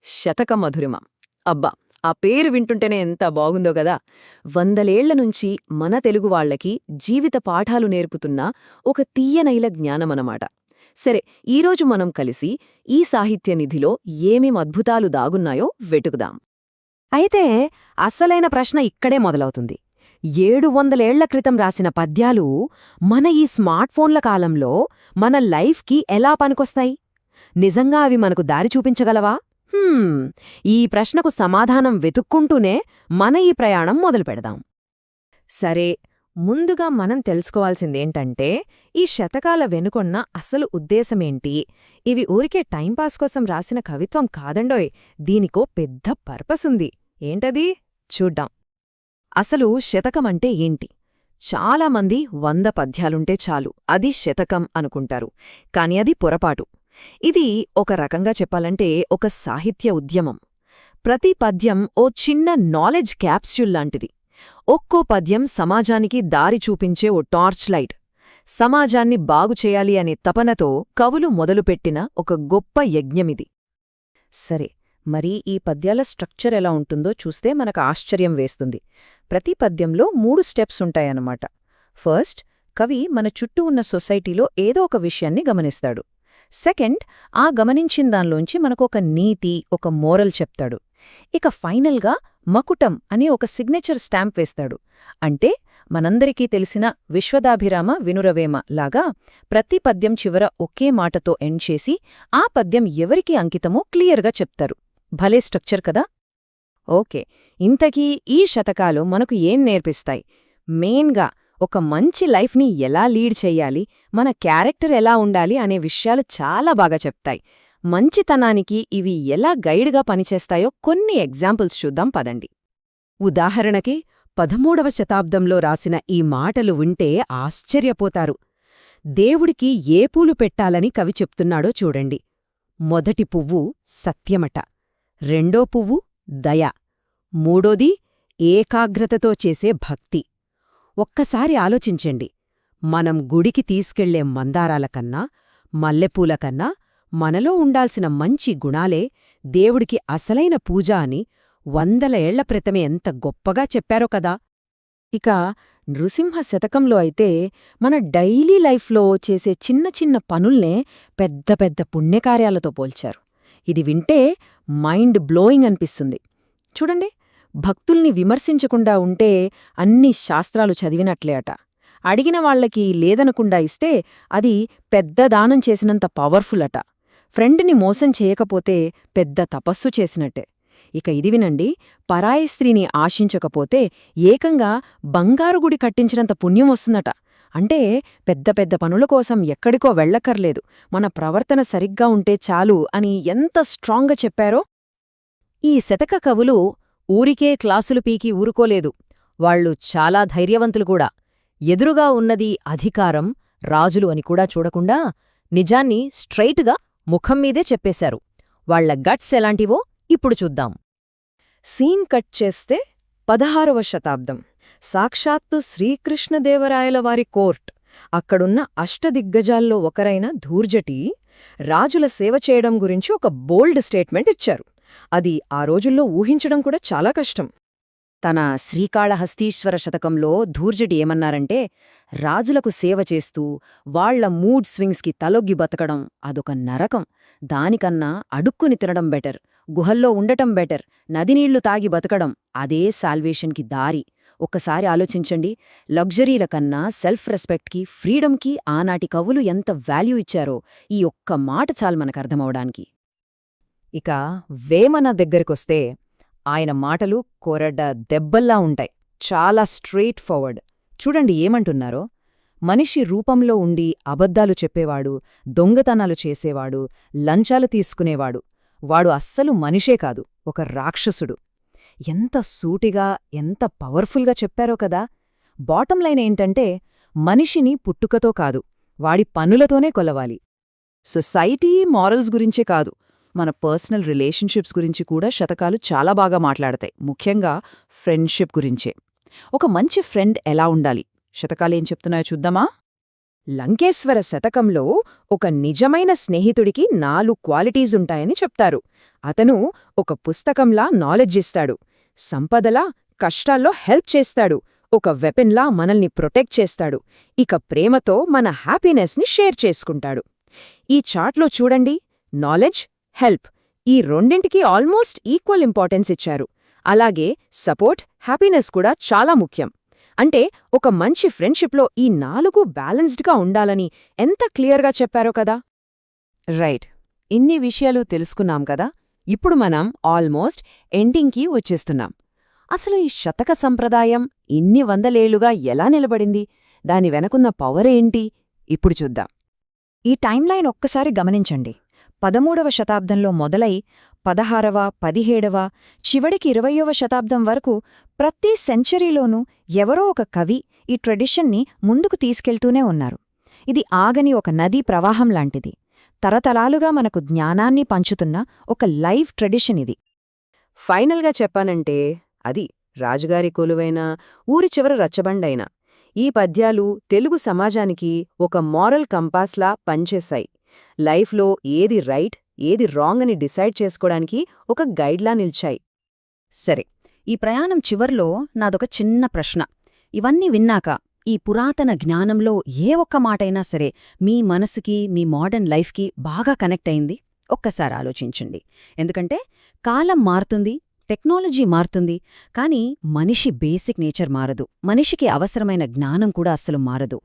శతక మధురిమ. అబ్బా! ఆ పేరు వింటుంటేనే ఎంత బాగుందో గదా! వందలేళ్ల నుంచి మన తెలుగువాళ్లకి జీవిత పాఠాలు నేర్పుతున్న ఒక తీయనైల జ్ఞానమనమాట. సరే, ఈరోజు మనం కలిసి ఈ సాహిత్య నిధిలో ఏమేం అద్భుతాలు దాగున్నాయో వెతుకుదాం. అయితే అసలైన ప్రశ్న ఇక్కడే మొదలవుతుంది. 700 ఏళ్ల క్రితం రాసిన పద్యాలు మన ఈ స్మార్ట్ఫోన్ల కాలంలో మన లైఫ్కి ఎలా పనికొస్తాయి? నిజంగా అవి మనకు దారి చూపించగలవా? ఈ ప్రశ్నకు సమాధానం వెతుక్కుంటూనే మన ఈ ప్రయాణం మొదలుపెడదాం. సరే, ముందుగా మనం తెలుసుకోవాల్సిందేంటంటే ఈ శతకాల వెనుకొన్న అసలు ఉద్దేశమేంటి? ఇవి ఊరికే టైంపాస్ కోసం రాసిన కవిత్వం కాదండోయ్, దీనికో పెద్ద పర్పస్ ఉంది. ఏంటది? చూడ్డాం. అసలు శతకమంటే ఏంటి? చాలామంది 100 పద్యాలుంటే చాలు, అది శతకం అనుకుంటారు. కాని అది పొరపాటు. ఇది ఒక రకంగా చెప్పాలంటే ఒక సాహిత్య ఉద్యమం. ప్రతి పద్యం ఓ చిన్న నాలెడ్జ్ క్యాప్స్యూల్ లాంటిది. ఒక్కో పద్యం సమాజానికి దారి చూపించే ఓ టార్చ్ లైట్. సమాజాన్ని బాగుచేయాలి అనే తపనతో కవులు మొదలుపెట్టిన ఒక గొప్ప యజ్ఞమిది. సరే, మరి ఈ పద్యాల స్ట్రక్చర్ ఎలా ఉంటుందో చూస్తే మనకు ఆశ్చర్యం వేస్తుంది. ప్రతి పద్యంలో 3 స్టెప్స్ ఉంటాయన్నమాట. ఫస్ట్, కవి మన చుట్టూ ఉన్న సొసైటీలో ఏదో ఒక విషయాన్ని గమనిస్తాడు. సెకండ్, ఆ గమనించిన దానిలోంచి మనకొక నీతి, ఒక మోరల్ చెప్తాడు. ఇక ఫైనల్గా మకుటం అని ఒక సిగ్నేచర్ స్టాంప్ వేస్తాడు. అంటే మనందరికీ తెలిసిన విశ్వదాభిరామ వినురవేమ లాగా ప్రతి పద్యం చివర ఒకే మాటతో ఎండ్ చేసి ఆ పద్యం ఎవరికి అంకితమో క్లియర్గా చెప్తారు. భలే స్ట్రక్చర్ కదా? ఓకే, ఇంతకీ ఈ శతకాలు మనకు ఏం నేర్పిస్తాయి? మెయిన్గా ఒక మంచి లైఫ్ని ఎలా లీడ్ చెయ్యాలి, మన క్యారెక్టర్ ఎలా ఉండాలి అనే విషయాలు చాలా బాగా చెప్తాయి. మంచితనానికి ఇవి ఎలా గైడ్గా పనిచేస్తాయో కొన్ని ఎగ్జాంపుల్స్ చూద్దాం పదండి. ఉదాహరణకి 13వ శతాబ్దంలో రాసిన ఈ మాటలు వింటే ఆశ్చర్యపోతారు. దేవుడికి ఏ పూలు పెట్టాలని కవి చెప్తున్నాడో చూడండి. మొదటి పువ్వు సత్యమట, రెండో పువ్వు దయ, మూడోది ఏకాగ్రతతో చేసే భక్తి. ఒక్కసారి ఆలోచించండి, మనం గుడికి తీసుకెళ్లే మందారాలకన్నా, మల్లెపూలకన్నా మనలో ఉండాల్సిన మంచి గుణాలే దేవుడికి అసలైన పూజ అని 100 ఏళ్ల క్రితమే ఎంత గొప్పగా చెప్పారో కదా! ఇక నృసింహ శతకంలో అయితే మన డైలీ లైఫ్లో చేసే చిన్న చిన్న పనుల్నే పెద్ద పెద్ద పుణ్యకార్యాలతో పోల్చారు. ఇది వింటే మైండ్ బ్లోయింగ్ అనిపిస్తుంది. చూడండి, భక్తుల్ని విమర్శించకుండా ఉంటే అన్ని శాస్త్రాలు చదివినట్లే అట. అడిగిన వాళ్లకి లేదనకుండా ఇస్తే అది పెద్ద దానం చేసినంత పవర్ఫుల్ అట. ఫ్రెండ్ని మోసం చేయకపోతే పెద్ద తపస్సు చేసినట్టే. ఇక ఇది వినండి, పరాయి స్త్రీని ఆశించకపోతే ఏకంగా బంగారు గుడి కట్టించినంత పుణ్యం వస్తుందట. అంటే పెద్ద పెద్ద పనుల కోసం ఎక్కడికో వెళ్ళక్కర్లేదు, మన ప్రవర్తన సరిగ్గా ఉంటే చాలు అని ఎంత స్ట్రాంగ్గా చెప్పారో! ఈ శతక కవులు ఊరికే క్లాసులు పీకి ఊరుకోలేదు. వాళ్లు చాలా ధైర్యవంతులు కూడా. ఎదురుగా ఉన్నది అధికారం, రాజులు అని కూడా చూడకుండా నిజాన్ని స్ట్రైట్గా ముఖంమీదే చెప్పేశారు. వాళ్ల గట్స్ ఎలాంటివో ఇప్పుడు చూద్దాం. సీన్ కట్ చేస్తే 16వ శతాబ్దం, సాక్షాత్తు శ్రీకృష్ణదేవరాయల వారి కోర్ట్. అక్కడున్న అష్టదిగ్గజాల్లో ఒకరైన ధూర్జటి రాజుల సేవ చేయడం గురించి ఒక బోల్డ్ స్టేట్మెంట్ ఇచ్చారు. అది ఆ రోజుల్లో ఊహించడం కూడా చాలా కష్టం. తన శ్రీకాళహస్తీశ్వర శతకంలో ధూర్జటి ఏమన్నారంటే, రాజులకు సేవ చేస్తూ వాళ్ల మూడ్ స్వింగ్స్కి తలొగ్గి బతకడం అదొక నరకం. దానికన్నా అడుక్కుని తినడం బెటర్, గుహల్లో ఉండటం బెటర్, నదినీళ్లు తాగి బతకడం అదే సాల్వేషన్కి దారి. ఒక్కసారి ఆలోచించండి, లగ్జరీల కన్నా సెల్ఫ్ రెస్పెక్ట్కి, ఫ్రీడమ్కి ఆనాటి కవులు ఎంత వాల్యూ ఇచ్చారో ఈ ఒక్క మాట చాలు మనకర్థమవడానికి. ఇక వేమన దగ్గరికొస్తే ఆయన మాటలు కొరడ దెబ్బల్లా ఉంటాయి. చాలా స్ట్రెయిట్ ఫార్వర్డ్. చూడండి ఏమంటున్నారో, మనిషి రూపంలో ఉండి అబద్ధాలు చెప్పేవాడు, దొంగతనాలు చేసేవాడు, లంచాలు తీసుకునేవాడు, వాడు అస్సలు మనిషే కాదు, ఒక రాక్షసుడు. ఎంత సూటిగా, ఎంత పవర్ఫుల్గా చెప్పారో కదా! బాటం లైన్ ఏంటంటే, మనిషిని పుట్టుకతో కాదు, వాడి పనులతోనే కొలవాలి. సొసైటీ మారల్స్ గురించే కాదు, మన పర్సనల్ రిలేషన్షిప్స్ గురించి కూడా శతకాలు చాలా బాగా మాట్లాడతాయి. ముఖ్యంగా ఫ్రెండ్షిప్ గురించే. ఒక మంచి ఫ్రెండ్ ఎలా ఉండాలి, శతకాలేం చెప్తున్నాయో చూద్దామా? లంకేశ్వర శతకంలో ఒక నిజమైన స్నేహితుడికి 4 క్వాలిటీసుంటాయని చెప్తారు. అతను ఒక పుస్తకంలా నాలెడ్జ్ ఇస్తాడు, సంపదలా కష్టాల్లో హెల్ప్ చేస్తాడు, ఒక వెపన్లా మనల్ని ప్రొటెక్ట్ చేస్తాడు, ఇక ప్రేమతో మన హ్యాపీనెస్ని షేర్ చేసుకుంటాడు. ఈ చార్ట్లో చూడండి, నాలెడ్జ్, హెల్ప్ ఈ రెండింటికి ఆల్మోస్ట్ ఈక్వల్ ఇంపార్టెన్స్ ఇచ్చారు. అలాగే సపోర్ట్, హ్యాపీనెస్ కూడా చాలా ముఖ్యం. అంటే ఒక మంచి ఫ్రెండ్షిప్లో ఈ 4 బ్యాలెన్స్డ్గా ఉండాలని ఎంత క్లియర్గా చెప్పారో కదా. రైట్, ఇన్ని విషయాలు తెలుసుకున్నాం కదా. ఇప్పుడు మనం ఆల్మోస్ట్ ఎండింగ్కి వచ్చేస్తున్నాం. అసలు ఈ శతక సంప్రదాయం ఇన్ని వందలేళ్లుగా ఎలా నిలబడింది, దాని వెనకున్న పవర్ ఏంటి, ఇప్పుడు చూద్దాం. ఈ టైమ్లైన్ ఒక్కసారి గమనించండి. 13వ శతాబ్దంలో మొదలై 16వ, 17వ, చివడికి 20వ శతాబ్దం వరకు ప్రతి సెంచరీలోనూ ఎవరో ఒక కవి ఈ ట్రెడిషన్ని ముందుకు తీసుకెళ్తూనే ఉన్నారు. ఇది ఆగని ఒక నదీ ప్రవాహం లాంటిది. తరతరాలుగా మనకు జ్ఞానాన్ని పంచుతున్న ఒక లైవ్ ట్రెడిషన్ ఇది. ఫైనల్గా చెప్పానంటే అది రాజుగారి కొలువైన ఊరి చివర రచ్చబండైన ఈ పద్యాలు తెలుగు సమాజానికి ఒక మారల్ కంపాస్లా పనిచేశాయి. లైఫ్లో ఏది రైట్, ఏది రాంగ్ అని డిసైడ్ చేసుకోవడానికి ఒక గైడ్లా నిల్చాయి. సరే, ఈ ప్రయాణం చివర్లో నాదొక చిన్న ప్రశ్న. ఇవన్నీ విన్నాక ఈ పురాతన జ్ఞానంలో ఏ ఒక్క మాటైనా సరే మీ మనసుకి, మీ మోడర్న్ లైఫ్కి బాగా కనెక్ట్ అయింది? ఒక్కసారి ఆలోచించండి. ఎందుకంటే కాలం మారుతుంది, టెక్నాలజీ మారుతుంది, కానీ మనిషి బేసిక్ నేచర్ మారదు. మనిషికి అవసరమైన జ్ఞానం కూడా అస్సలు మారదు.